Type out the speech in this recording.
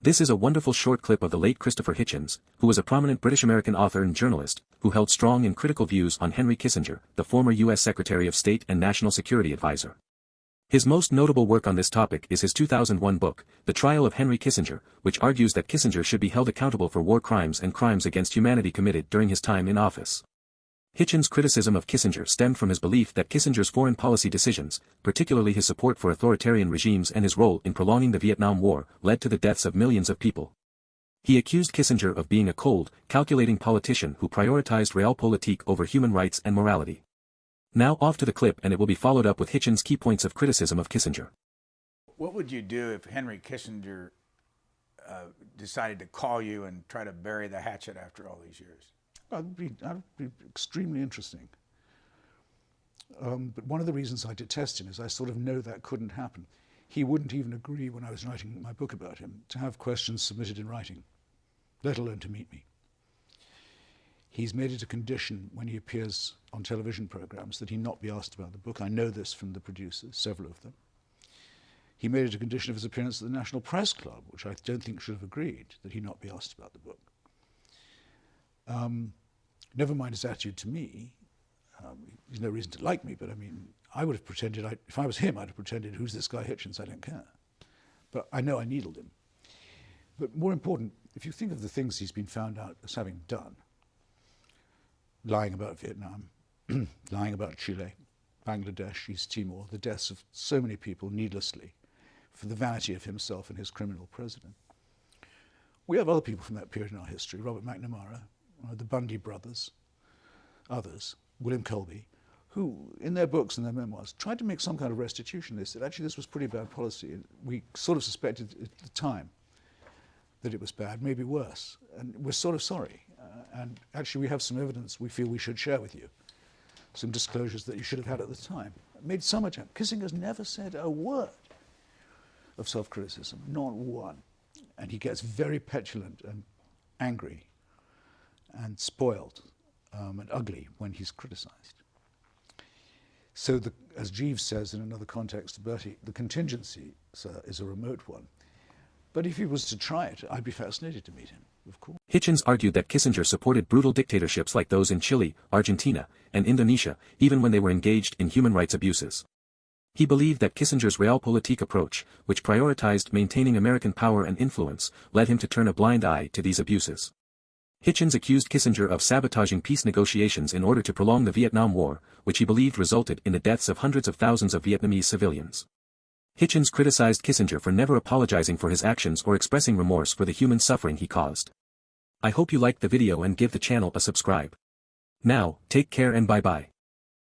This is a wonderful short clip of the late Christopher Hitchens, who was a prominent British-American author and journalist, who held strong and critical views on Henry Kissinger, the former U.S. Secretary of State and National Security Advisor. His most notable work on this topic is his 2001 book, The Trial of Henry Kissinger, which argues that Kissinger should be held accountable for war crimes and crimes against humanity committed during his time in office. Hitchens' criticism of Kissinger stemmed from his belief that Kissinger's foreign policy decisions, particularly his support for authoritarian regimes and his role in prolonging the Vietnam War, led to the deaths of millions of people. He accused Kissinger of being a cold, calculating politician who prioritized realpolitik over human rights and morality. Now off to the clip, and it will be followed up with Hitchens' key points of criticism of Kissinger. What would you do if Henry Kissinger decided to call you and try to bury the hatchet after all these years? That'd be extremely interesting. But one of the reasons I detest him is I sort of know that couldn't happen. He wouldn't even agree, when I was writing my book about him, to have questions submitted in writing, let alone to meet me. He's made it a condition when he appears on television programs that he not be asked about the book. I know this from the producers, several of them. He made it a condition of his appearance at the National Press Club, which I don't think should have agreed, that he not be asked about the book. Never mind his attitude to me. There's no reason to like me, but I mean, I would have pretended, if I was him, I'd have pretended, who's this guy Hitchens, I don't care. But I know I needled him. But more important, if you think of the things he's been found out as having done, lying about Vietnam, lying about Chile, Bangladesh, East Timor, the deaths of so many people needlessly, for the vanity of himself and his criminal president. We have other people from that period in our history, Robert McNamara, the Bundy brothers, others, William Colby, who, in their books and their memoirs, tried to make some kind of restitution. They said, actually, this was pretty bad policy. And we sort of suspected at the time that it was bad, maybe worse. And we're sort of sorry. And actually, we have some evidence we feel we should share with you, some disclosures that you should have had at the time. It made so much. Kissinger's never said a word of self-criticism, not one. And he gets very petulant and angry and spoiled and ugly when he's criticized. So, as Jeeves says in another context, Bertie, the contingency, sir, is a remote one. But if he was to try it, I'd be fascinated to meet him, of course. Hitchens argued that Kissinger supported brutal dictatorships like those in Chile, Argentina, and Indonesia, even when they were engaged in human rights abuses. He believed that Kissinger's realpolitik approach, which prioritized maintaining American power and influence, led him to turn a blind eye to these abuses. Hitchens accused Kissinger of sabotaging peace negotiations in order to prolong the Vietnam War, which he believed resulted in the deaths of hundreds of thousands of Vietnamese civilians. Hitchens criticized Kissinger for never apologizing for his actions or expressing remorse for the human suffering he caused. I hope you liked the video and give the channel a subscribe. Now, take care and bye-bye.